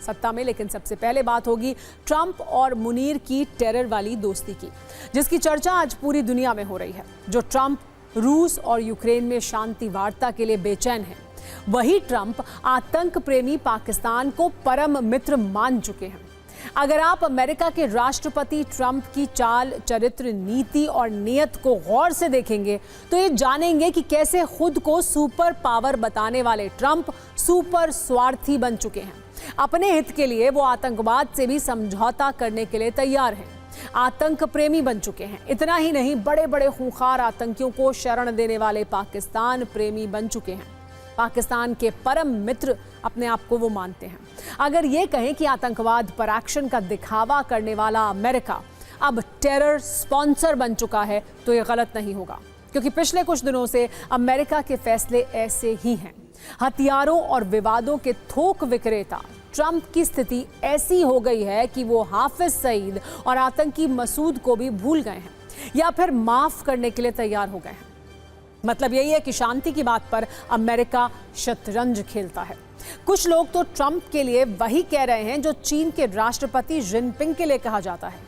सत्ता में। लेकिन सबसे पहले बात होगी ट्रंप और मुनीर की टेरर वाली दोस्ती की, जिसकी चर्चा आज पूरी दुनिया में हो रही है। जो ट्रंप रूस और यूक्रेन में शांति वार्ता के लिए बेचैन है, वही ट्रंप आतंक प्रेमी पाकिस्तान को परम मित्र मान चुके हैं। अगर आप अमेरिका के राष्ट्रपति ट्रंप की चाल, चरित्र, नीति और नियत को गौर से देखेंगे तो ये जानेंगे कि कैसे खुद को सुपर पावर बताने वाले ट्रंप सुपर स्वार्थी बन चुके हैं। अपने हित के लिए वो आतंकवाद से भी समझौता करने के लिए तैयार हैं। आतंक प्रेमी बन चुके हैं। इतना ही नहीं, बड़े बड़े खूंखार आतंकियों को शरण देने वाले पाकिस्तान प्रेमी बन चुके हैं। पाकिस्तान के परम मित्र अपने आप को वो मानते हैं। अगर ये कहें कि आतंकवाद पर एक्शन का दिखावा करने वाला अमेरिका अब टेरर स्पॉन्सर बन चुका है तो ये गलत नहीं होगा, क्योंकि पिछले कुछ दिनों से अमेरिका के फैसले ऐसे ही हैं। हथियारों और विवादों के थोक विक्रेता ट्रंप की स्थिति ऐसी हो गई है कि वो हाफिज सईद और आतंकी मसूद को भी भूल गए हैं या फिर माफ करने के लिए तैयार हो गए हैं। मतलब यही है कि शांति की बात पर अमेरिका शतरंज खेलता है। कुछ लोग तो ट्रंप के लिए वही कह रहे हैं जो चीन के राष्ट्रपति जिनपिंग के लिए कहा जाता है।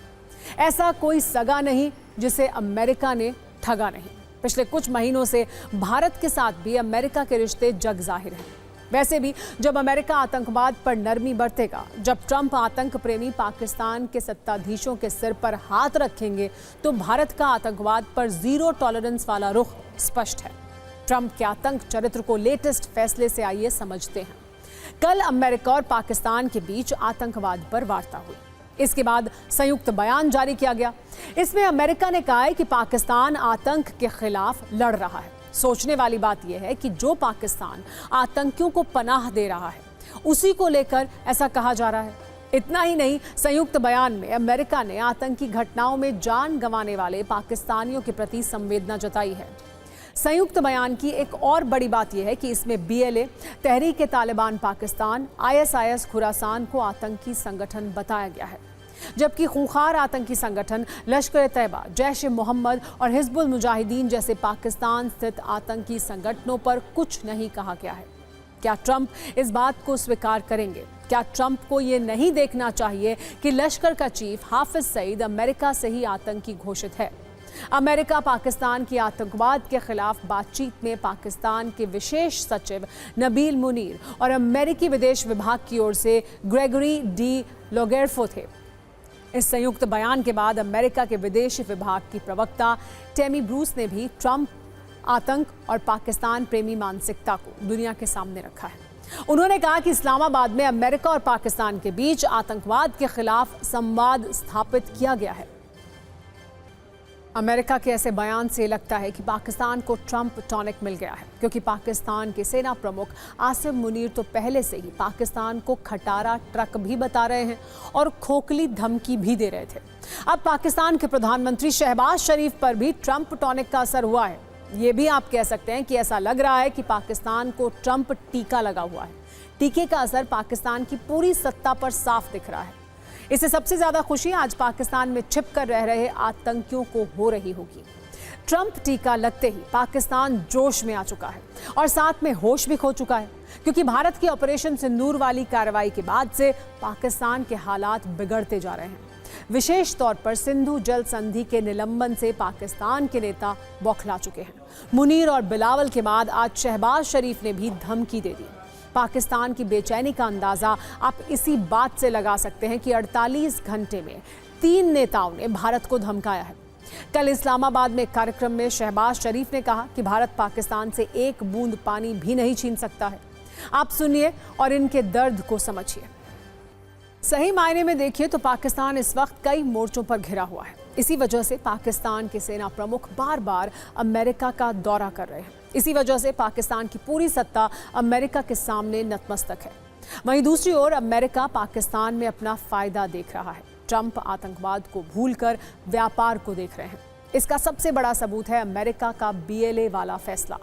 ऐसा कोई सगा नहीं जिसे अमेरिका ने ठगा नहीं। पिछले कुछ महीनों से भारत के साथ भी अमेरिका के रिश्ते जग जाहिर हैं। वैसे भी जब अमेरिका आतंकवाद पर नरमी बरतेगा, जब ट्रंप आतंक प्रेमी पाकिस्तान के सत्ताधीशों के सिर पर हाथ रखेंगे, तो भारत का आतंकवाद पर जीरो टॉलरेंस वाला रुख स्पष्ट है। ट्रंप के आतंक चरित्र को लेटेस्ट फैसले से आइए समझते हैं। कल अमेरिका और पाकिस्तान के बीच आतंकवाद पर वार्ता हुई। इसके बाद संयुक्त बयान जारी किया गया। इसमें अमेरिका ने कहा है कि पाकिस्तान आतंक के खिलाफ लड़ रहा है। सोचने वाली बात यह है कि जो पाकिस्तान आतंकियों को पनाह दे रहा है, उसी को लेकर ऐसा कहा जा रहा है। इतना ही नहीं, संयुक्त बयान में अमेरिका ने आतंकी घटनाओं में जान गंवाने वाले पाकिस्तानियों के प्रति संवेदना जताई है। संयुक्त बयान की एक और बड़ी बात यह है कि इसमें BLA, तहरीक तालिबान पाकिस्तान, ISIS खुरासान को आतंकी संगठन बताया गया है, जबकि खूंखार आतंकी संगठन लश्कर-ए-तैयबा, जैश-ए-मोहम्मद और हिजबुल मुजाहिदीन जैसे पाकिस्तान स्थित आतंकी संगठनों पर कुछ नहीं कहा गया है। क्या ट्रंप इस बात को स्वीकार करेंगे? क्या ट्रंप को ये नहीं देखना चाहिए कि लश्कर का चीफ हाफिज सईद अमेरिका से ही आतंकी घोषित है? अमेरिका पाकिस्तान की आतंकवाद के खिलाफ बातचीत में पाकिस्तान के विशेष सचिव नबील मुनीर और अमेरिकी विदेश विभाग की ओर से ग्रेगरी डी लोगेरफो थे। इस संयुक्त बयान के बाद अमेरिका के विदेश विभाग की प्रवक्ता टेमी ब्रूस ने भी ट्रंप आतंक और पाकिस्तान प्रेमी मानसिकता को दुनिया के सामने रखा है। उन्होंने कहा कि इस्लामाबाद में अमेरिका और पाकिस्तान के बीच आतंकवाद के खिलाफ संवाद स्थापित किया गया है। अमेरिका के ऐसे बयान से लगता है कि पाकिस्तान को ट्रंप टॉनिक मिल गया है, क्योंकि पाकिस्तान के सेना प्रमुख आसिम मुनीर तो पहले से ही पाकिस्तान को खटारा ट्रक भी बता रहे हैं और खोखली धमकी भी दे रहे थे। अब पाकिस्तान के प्रधानमंत्री शहबाज शरीफ पर भी ट्रंप टॉनिक का असर हुआ है। ये भी आप कह सकते हैं कि ऐसा लग रहा है कि पाकिस्तान को ट्रंप टीका लगा हुआ है। टीके का असर पाकिस्तान की पूरी सत्ता पर साफ दिख रहा है। इससे सबसे ज्यादा खुशी आज पाकिस्तान में छिप कर रह रहे आतंकियों को हो रही होगी। ट्रंप टीका लगते ही पाकिस्तान जोश में आ चुका है और साथ में होश भी खो चुका है, क्योंकि भारत की ऑपरेशन सिंदूर वाली कार्रवाई के बाद से पाकिस्तान के हालात बिगड़ते जा रहे हैं। विशेष तौर पर सिंधु जल संधि के निलंबन से पाकिस्तान के नेता बौखला चुके हैं। मुनीर और बिलावल के बाद आज शहबाज शरीफ ने भी धमकी दे दी। पाकिस्तान की बेचैनी का अंदाजा आप इसी बात से लगा सकते हैं कि 48 घंटे में 3 नेताओं ने भारत को धमकाया है। कल इस्लामाबाद में कार्यक्रम में शहबाज शरीफ ने कहा कि भारत पाकिस्तान से एक बूंद पानी भी नहीं छीन सकता है। आप सुनिए और इनके दर्द को समझिए। सही मायने में देखिए तो पाकिस्तान इस वक्त कई मोर्चों पर घिरा हुआ है। इसी वजह से पाकिस्तान के सेना प्रमुख बार बार अमेरिका का दौरा कर रहे हैं। इसी वजह से पाकिस्तान की पूरी सत्ता अमेरिका के सामने नतमस्तक है। वहीं दूसरी ओर अमेरिका पाकिस्तान में अपना फायदा देख रहा है। ट्रंप आतंकवाद को भूलकर व्यापार को देख रहे हैं। इसका सबसे बड़ा सबूत है अमेरिका का BLA वाला फैसला।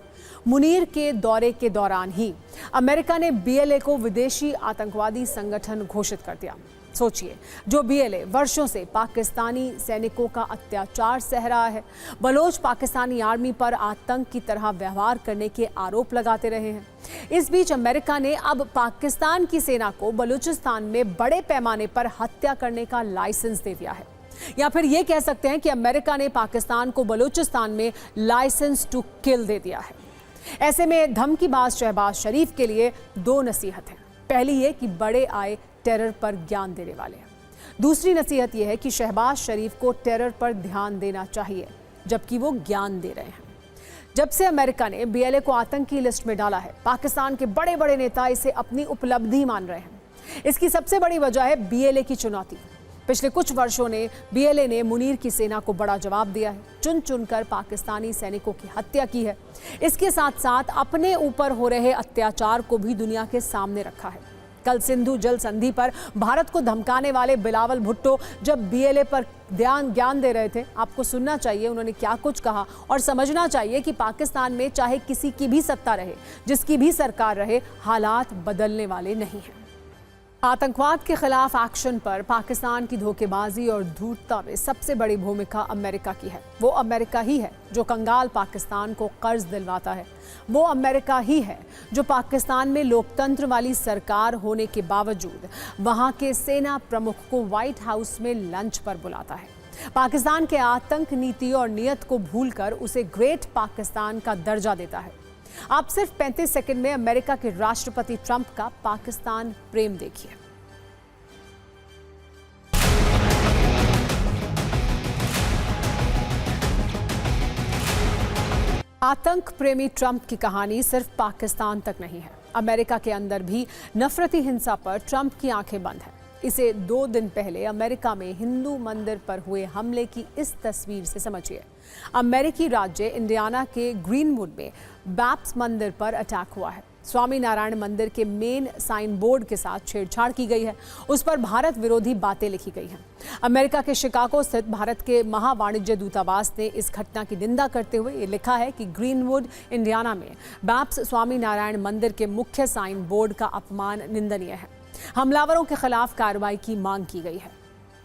मुनीर के दौरे के दौरान ही अमेरिका ने BLA को विदेशी आतंकवादी संगठन घोषित कर दिया। सोचिए, जो BLA वर्षों से पाकिस्तानी सैनिकों का अत्याचार सह रहा है, बलोच पाकिस्तानी आर्मी पर आतंक की तरह व्यवहार करने के आरोप लगाते रहे हैं। इस बीच अमेरिका ने अब पाकिस्तान की सेना को बलूचिस्तान में बड़े पैमाने पर हत्या करने का लाइसेंस दे दिया है, या फिर ये कह सकते हैं कि अमेरिका ने पाकिस्तान को बलूचिस्तान में लाइसेंस टू किल दे दिया है। ऐसे में धमकीबाज शहबाज शरीफ के लिए दो नसीहत हैं। पहली ये कि बड़े आए टेरर पर ज्ञान देने वाले हैं। दूसरी नसीहत यह है कि शहबाज शरीफ को टेरर पर ध्यान देना चाहिए, जबकि वो ज्ञान दे रहे हैं। जब से अमेरिका ने BLA को आतंकी लिस्ट में डाला है, पाकिस्तान के बड़े बड़े नेता इसे अपनी उपलब्धि मान रहे हैं। इसकी सबसे बड़ी वजह है BLA की चुनौती। पिछले कुछ वर्षों ने BLA ने मुनीर की सेना को बड़ा जवाब दिया है, चुन चुनकर पाकिस्तानी सैनिकों की हत्या की है। इसके साथ साथ अपने ऊपर हो रहे अत्याचार को भी दुनिया के सामने रखा है। कल सिंधु जल संधि पर भारत को धमकाने वाले बिलावल भुट्टो जब BLA पर ज्ञान दे रहे थे, आपको सुनना चाहिए उन्होंने क्या कुछ कहा और समझना चाहिए कि पाकिस्तान में चाहे किसी की भी सत्ता रहे, जिसकी भी सरकार रहे, हालात बदलने वाले नहीं हैं। आतंकवाद के खिलाफ एक्शन पर पाकिस्तान की धोखेबाजी और धूर्तता में सबसे बड़ी भूमिका अमेरिका की है। वो अमेरिका ही है जो कंगाल पाकिस्तान को कर्ज दिलवाता है। वो अमेरिका ही है जो पाकिस्तान में लोकतंत्र वाली सरकार होने के बावजूद वहां के सेना प्रमुख को व्हाइट हाउस में लंच पर बुलाता है। पाकिस्तान के आतंक नीति और नियत को भूलकर उसे ग्रेट पाकिस्तान का दर्जा देता है। आप सिर्फ 35 सेकंड में अमेरिका के राष्ट्रपति ट्रंप का पाकिस्तान प्रेम देखिए। आतंक प्रेमी ट्रंप की कहानी सिर्फ पाकिस्तान तक नहीं है। अमेरिका के अंदर भी नफरती हिंसा पर ट्रंप की आंखें बंद हैं। इसे 2 दिन पहले अमेरिका में हिंदू मंदिर पर हुए हमले की इस तस्वीर से समझिए। अमेरिकी राज्य इंडियाना के ग्रीनवुड में बैप्स मंदिर पर अटैक हुआ है। स्वामी नारायण मंदिर के मेन साइन बोर्ड के साथ छेड़छाड़ की गई है। उस पर भारत विरोधी बातें लिखी गई हैं। अमेरिका के शिकागो स्थित भारत के महावाणिज्य दूतावास ने इस घटना की निंदा करते हुए ये लिखा है कि ग्रीनवुड इंडियाना में बैप्स स्वामी नारायण मंदिर के मुख्य साइन बोर्ड का अपमान निंदनीय है। हमलावरों के खिलाफ कार्रवाई की मांग की गई है।